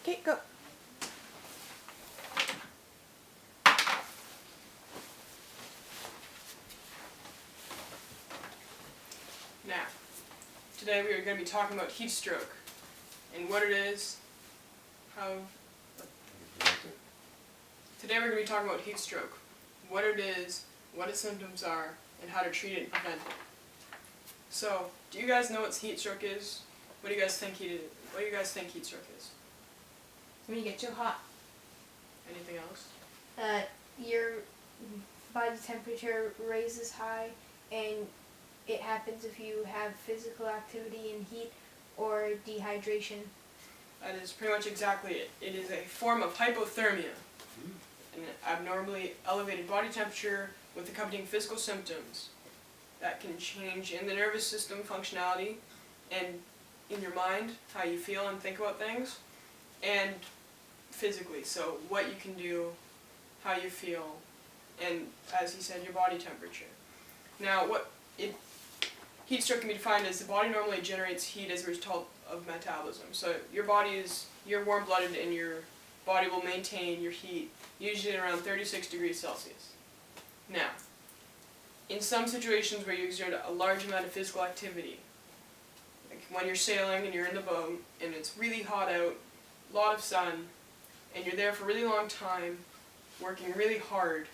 Okay, go. Now, today we are going to be talking about heat stroke and what it is, how... Today we're going to be talking about heat stroke, what it is, what its symptoms are, and how to treat it and prevent it. So, do you guys know what heat stroke is? What do you guys think heat stroke is? When you get too hot. Anything else? Your body temperature raises high, and it happens if you have physical activity in heat or dehydration. That is pretty much exactly it. It is a form of hypothermia, an abnormally elevated body temperature with accompanying physical symptoms that can change in the nervous system functionality and in your mind, how you feel and think about things, and physically, so what you can do, how you feel, and as he said, your body temperature. Now, heat stroke can be defined as the body normally generates heat as a result of metabolism. So you're warm-blooded and your body will maintain your heat usually around 36 degrees Celsius. Now, in some situations where you exert a large amount of physical activity, like when you're sailing and you're in the boat and it's really hot out, a lot of sun, and you're there for a really long time, working really hard,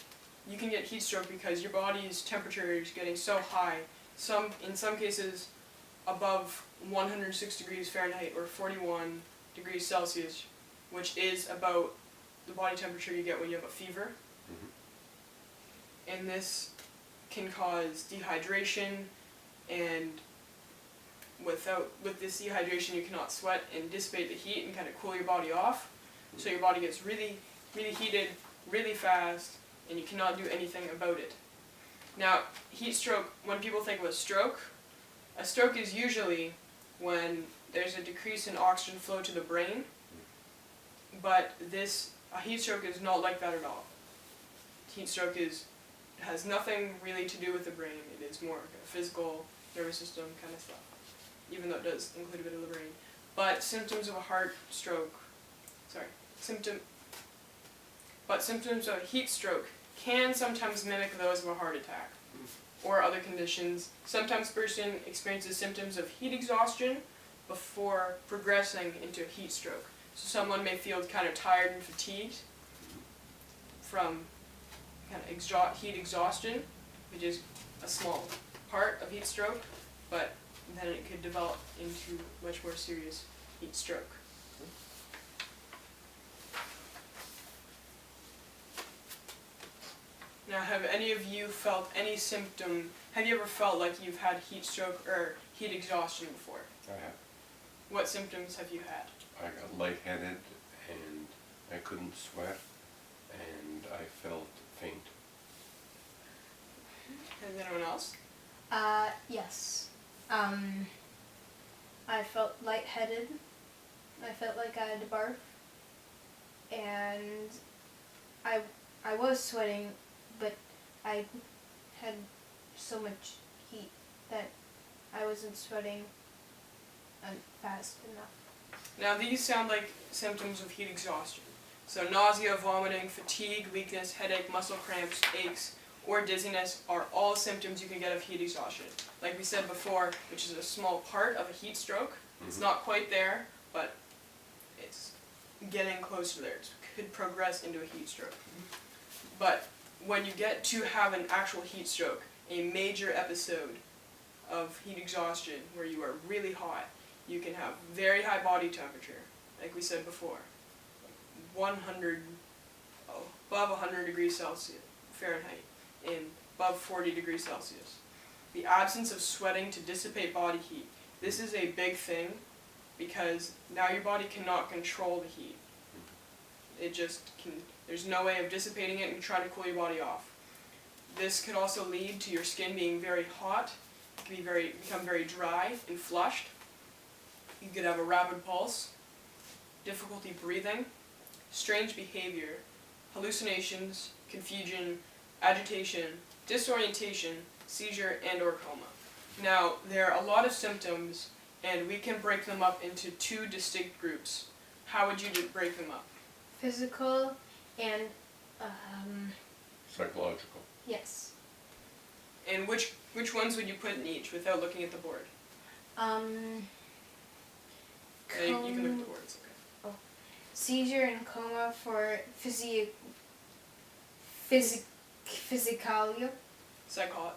you can get heat stroke because your body's temperature is getting so high, in some cases above 106 degrees Fahrenheit or 41 degrees Celsius, which is about the body temperature you get when you have a fever. And this can cause dehydration, and with this dehydration you cannot sweat and dissipate the heat and kind of cool your body off. So your body gets really, really heated, really fast, and you cannot do anything about it. Now, heat stroke, when people think of a stroke is usually when there's a decrease in oxygen flow to the brain, but a heat stroke is not like that at all. Heat stroke has nothing really to do with the brain. It is more a physical, nervous system kind of stuff, even though it does include a bit of the brain. But symptoms of a symptoms of a heat stroke can sometimes mimic those of a heart attack or other conditions. Sometimes a person experiences symptoms of heat exhaustion before progressing into a heat stroke. So someone may feel kind of tired and fatigued from kind of heat exhaustion, which is a small part of heat stroke, but then it could develop into much more serious heat stroke. Now, have any of you felt any symptom? Have you ever felt like you've had heat stroke or heat exhaustion before? I have. What symptoms have you had? I got lightheaded and I couldn't sweat and I felt faint. Has anyone else? Yes. I felt lightheaded. I felt like I had to barf. And I was sweating, but I had so much heat that I wasn't sweating fast enough. Now, these sound like symptoms of heat exhaustion. So nausea, vomiting, fatigue, weakness, headache, muscle cramps, aches, or dizziness are all symptoms you can get of heat exhaustion. Like we said before, which is a small part of a heat stroke. It's not quite there, but it's getting close to there. It could progress into a heat stroke. But when you get to have an actual heat stroke, a major episode of heat exhaustion where you are really hot, you can have very high body temperature, like we said before, above 100 degrees Celsius, Fahrenheit, and above 40 degrees Celsius. The absence of sweating to dissipate body heat. This is a big thing because now your body cannot control the heat. It just can, there's no way of dissipating it and trying to cool your body off. This could also lead to your skin being very hot. It can become very dry and flushed. You could have a rapid pulse, difficulty breathing, strange behavior, hallucinations, confusion, agitation, disorientation, seizure, and/or coma. Now, there are a lot of symptoms, and we can break them up into two distinct groups. How would you break them up? Physical and Psychological. yes. And which ones would you put in each without looking at the board? Yeah, you can look at the board. It's okay. Seizure and coma for physicalia.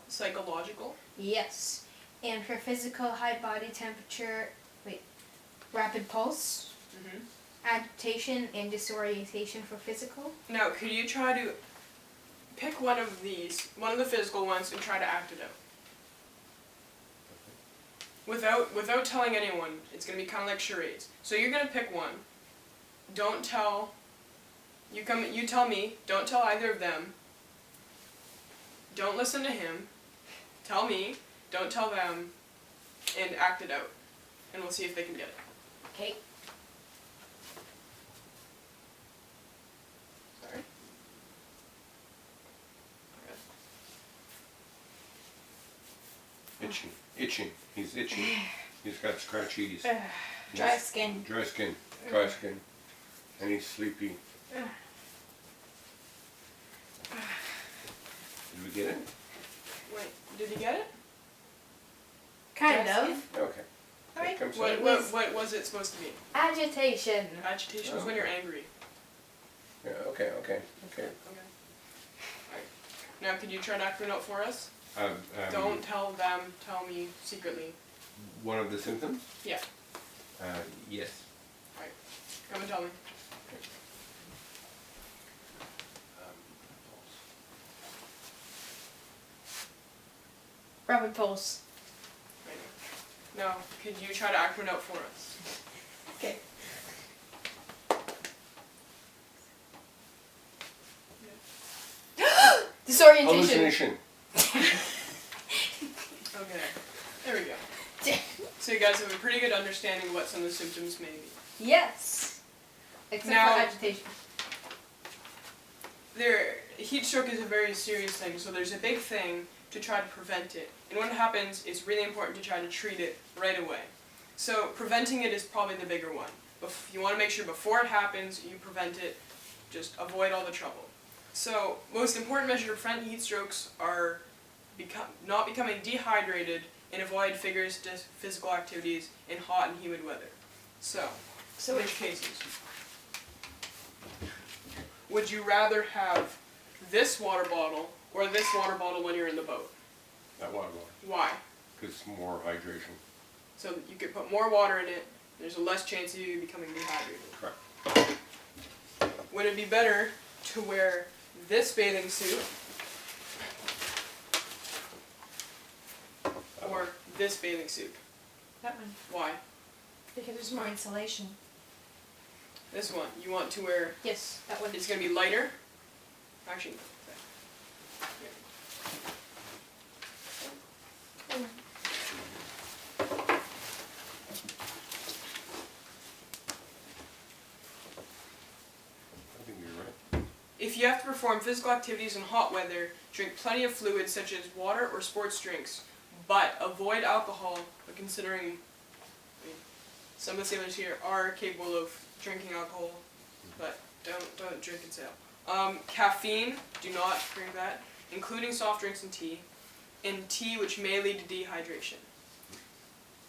Psychological. Yes. And for physical, high body temperature, rapid pulse, Mm-hmm. agitation, and disorientation for physical. Now, could you try to pick one of these, one of the physical ones, and try to act it out? Without telling anyone. It's going to be kind of like charades. So you're going to pick one. Don't tell. You tell me. Don't tell either of them. Don't listen to him. Tell me. Don't tell them. And act it out. And we'll see if they can get it. Okay. Sorry. Itching. Itching. He's itching. He's got scratchies. Dry skin. Dry skin. Dry skin. And he's sleepy. Did we get it? Wait, did you get it? Kind Dry of. skin? Okay. Right. Comes What was it supposed to be? Agitation. Agitation is when you're angry. Yeah, okay. Okay. Alright. Now, could you try to act it out for us? Don't tell them, tell me secretly. One of the symptoms? Yeah. Yes. Alright. Come and tell me. Rapid pulse. Right now. Now, could you try to act one out for us? Okay. Disorientation. Hallucination. Okay. There we go. So you guys have a pretty good understanding of what some of the symptoms may be. Yes. Except Now- for agitation. Heat stroke is a very serious thing, so there's a big thing to try to prevent it. And when it happens, it's really important to try to treat it right away. So preventing it is probably the bigger one. You want to make sure before it happens, you prevent it, just avoid all the trouble. So most important measure to prevent heat strokes are not becoming dehydrated and avoid vigorous physical activities in hot and humid weather. So which cases? Would you rather have this water bottle or this water bottle when you're in the boat? That water bottle. Why? Because more hydration. So you could put more water in it, there's a less chance of you becoming dehydrated. Correct. Would it be better to wear this bathing suit or this bathing suit? That one. Why? Because there's more insulation. This one. You want to wear, Yes, that one. it's going to be lighter. Actually, no. I think you're right. If you have to perform physical activities in hot weather, drink plenty of fluids such as water or sports drinks, but avoid alcohol. But considering some of the sailors here are capable of drinking alcohol, but don't drink and sail. Caffeine, do not drink that, including soft drinks and tea, which may lead to dehydration.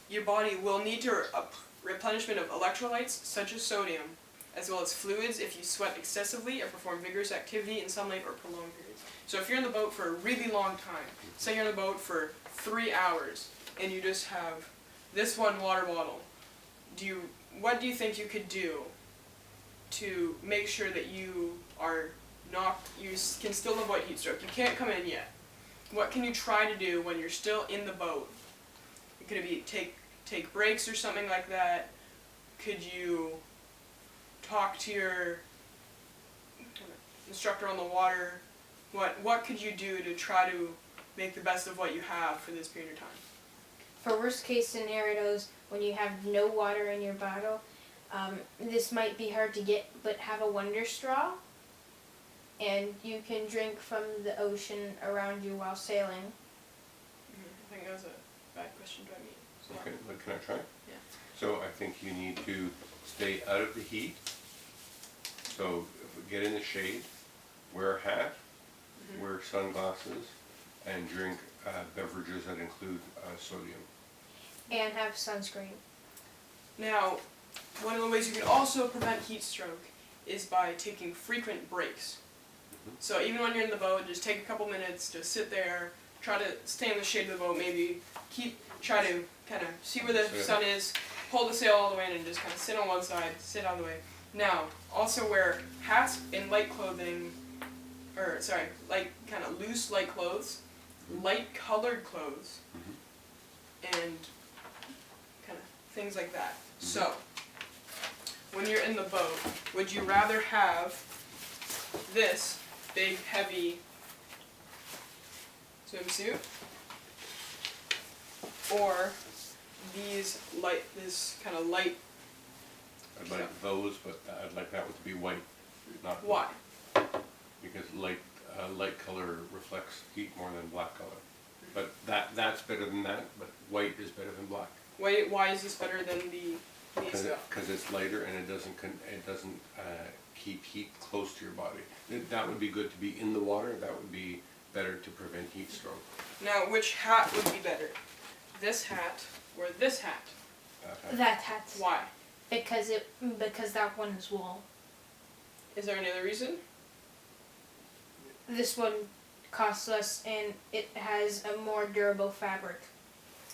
Your body will need to replenishment of electrolytes such as sodium, as well as fluids if you sweat excessively or perform vigorous activity in sunlight or prolonged periods. So if you're in the boat for a really long time, say you're in the boat for 3 hours, and you just have this one water bottle, what do you think you could do to make sure that you can still avoid heat stroke? You can't come in yet. What can you try to do when you're still in the boat? Could it be take breaks or something like that? Could you talk to your instructor on the water? What could you do to try to make the best of what you have for this period of time? For worst case scenarios, when you have no water in your bottle, this might be hard to get, but have a wonder straw, and you can drink from the ocean around you while sailing. I think that was a bad question by me. So. Okay, but can I try? Yeah. So I think you need to stay out of the heat. So get in the shade, wear a hat, wear sunglasses, and drink beverages that include sodium. And have sunscreen. Now, one of the ways you can also prevent heat stroke is by taking frequent breaks. So even when you're in the boat, just take a couple minutes, just sit there, try to stay in the shade of the boat, maybe try to kind of see where the sun is, pull the sail all the way in and just kind of sit on one side, sit out of the way. Now, also wear hats and light clothing, light kind of loose light clothes, light colored clothes, and kind of things like that. So, when you're in the boat, would you rather have this big, heavy swimsuit, or this kind of light? I'd like those, but I'd like that one to be white, not Why? because light color reflects heat more than black color. But that's better than that. But white is better than black. Why is this better than these? Because it's lighter and it doesn't keep heat close to your body. That would be good to be in the water. That would be better to prevent heat stroke. Now, which hat would be better? This hat or this hat? That hat. Why? Because that one is wool. Is there any other reason? This one costs less and it has a more durable fabric.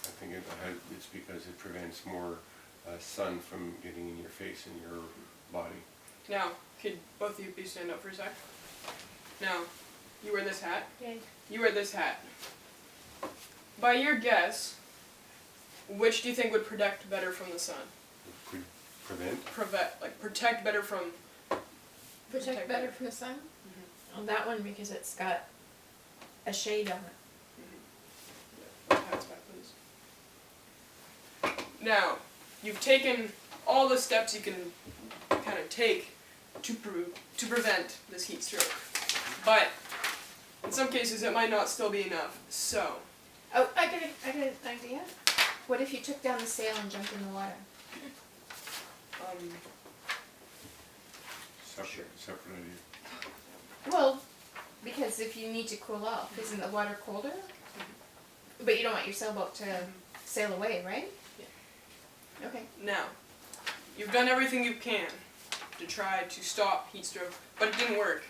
I think it's because it prevents more sun from getting in your face and your body. Now, could both of you please stand up for a sec? Now, you wear this hat. Okay. You wear this hat. By your guess, which do you think would protect better from the sun? Prevent? Protect better from... Protect better from the sun? On that one because it's got a shade on it. Hats back, please. Now, you've taken all the steps you can kind of take to prevent this heat stroke. But in some cases it might not still be enough. So, Oh, I got an idea. What if you took down the sail and jumped in the water? Separate idea. Well, because if you need to cool off, isn't the water colder? But you don't want your sailboat to sail away, right? Yeah. Okay. now, you've done everything you can to try to stop heat stroke, but it didn't work.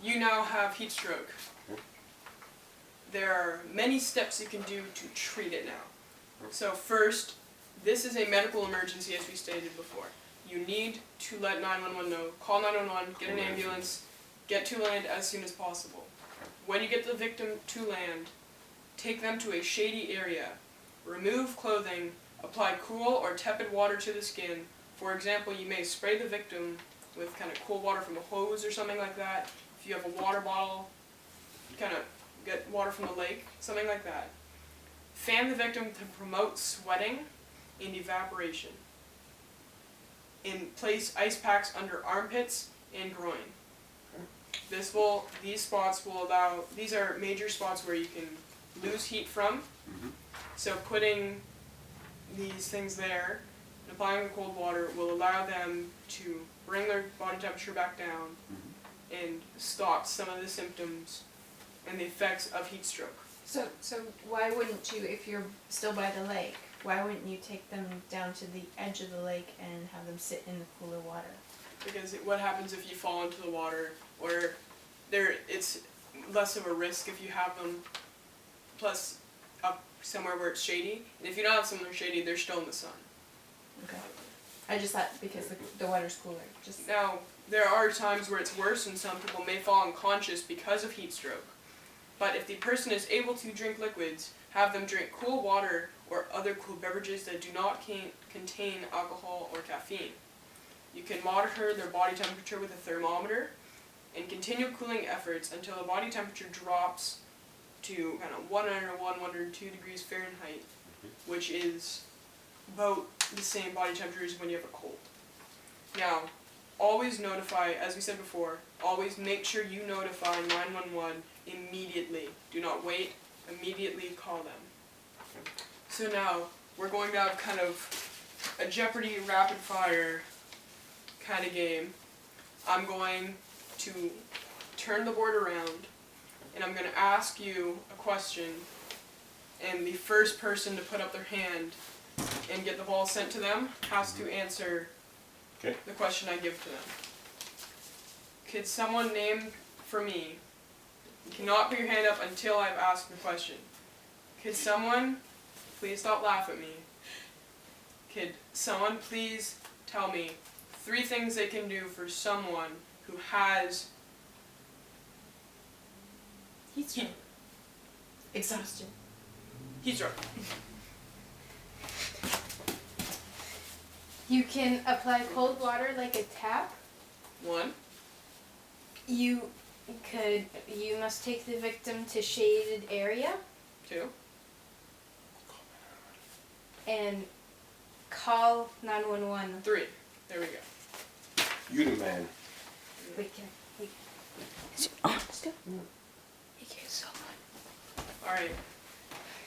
You now have heat stroke. There are many steps you can do to treat it now. So first, this is a medical emergency, as we stated before. You need to let 911 know. Call 911, get an ambulance, get to land as soon as possible. When you get the victim to land, take them to a shady area. Remove clothing, apply cool or tepid water to the skin. For example, you may spray the victim with kind of cool water from a hose or something like that. If you have a water bottle, kind of get water from the lake, something like that. Fan the victim to promote sweating and evaporation. And place ice packs under armpits and groin. These are major spots where you can lose heat from. So putting these things there and applying the cold water will allow them to bring their body temperature back down and stop some of the symptoms and the effects of heat stroke. So why wouldn't you, if you're still by the lake, why wouldn't you take them down to the edge of the lake and have them sit in the cooler water? Because what happens if you fall into the water, or it's less of a risk if you have them plus up somewhere where it's shady. And if you don't have somewhere shady, they're still in the sun. Okay. I just thought because the water's cooler. Just Now, there are times where it's worse and some people may fall unconscious because of heat stroke. But if the person is able to drink liquids, have them drink cool water or other cool beverages that do not contain alcohol or caffeine. You can monitor their body temperature with a thermometer and continue cooling efforts until the body temperature drops to kind of 101, 102 degrees Fahrenheit, which is about the same body temperature as when you have a cold. Now, always notify, as we said before, always make sure you notify 911 immediately. Do not wait, immediately call them. So now, we're going to have kind of a Jeopardy rapid fire kind of game, I'm going to turn the board around and I'm going to ask you a question, and the first person to put up their hand and get the ball sent to them has to answer Okay. the question I give to them. Could someone name for me? You cannot put your hand up until I've asked the question. Could someone please stop laughing at me? Could someone please tell me 3 things they can do for someone who has Heat stroke. Exhaustion. heat stroke? You can apply cold water like a tap. 1, You must take the victim to shaded area 2, and call 911. 3. There we go. You the man. Wait, can I? Wait. Is it on still? Okay, so Alright.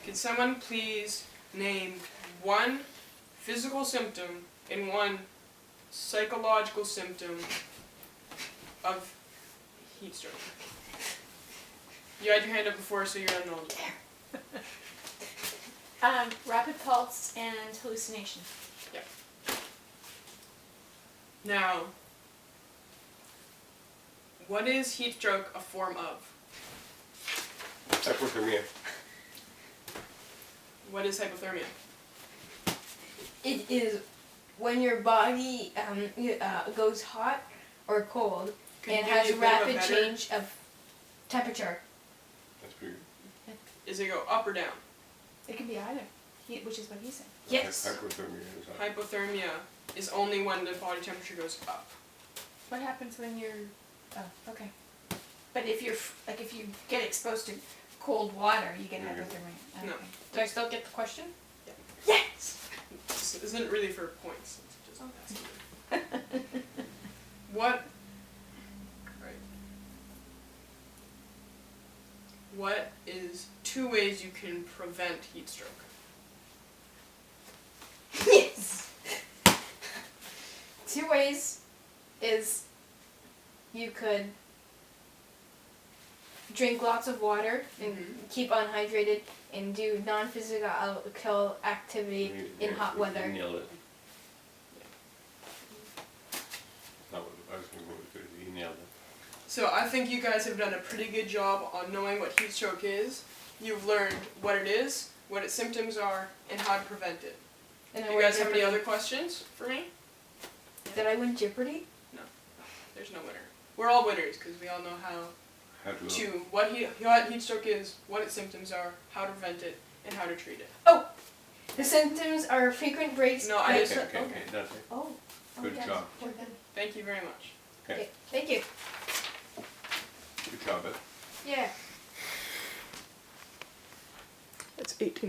Could someone please name 1 physical symptom and 1 psychological symptom of heat stroke? You had your hand up before, so you're unknowledgeable. Rapid pulse and hallucination. Now, what is heat stroke a form of? Hypothermia. What is hypothermia? it is when your body goes hot or cold Could and you has give a me bit of rapid better- change of temperature. That's pretty good. Does it go up or down? It can be either. Which is what he said. Yes. Hypothermia is up. Hypothermia is only when the body temperature goes up. What happens when you're? Oh, okay. But if you're if you get exposed to cold water, you get Yeah. hypothermia. Okay. No. Do I still get the question? Yes. This isn't really for points. It's just asking. What? Right. What is 2 ways you can prevent heat stroke? Yes. 2 ways is you could drink lots of water and keep unhydrated and do non-physical activity in hot weather. You nailed it. Not what I was going to go with it. You nailed it. So I think you guys have done a pretty good job on knowing what heat stroke is. You've learned what it is, what its symptoms are, and how to prevent it. And Do I you win guys have any Jeopardy. other questions for me? Did I win Jeopardy? There's no winner. We're all winners because we all know how How to to what heat stroke is, what its symptoms are, how to prevent it, and how to treat it. The symptoms are frequent breaks. No, I Okay, just okay, that's it. Oh. Good yes. job. We're done. thank you very much. Okay. Okay, thank you.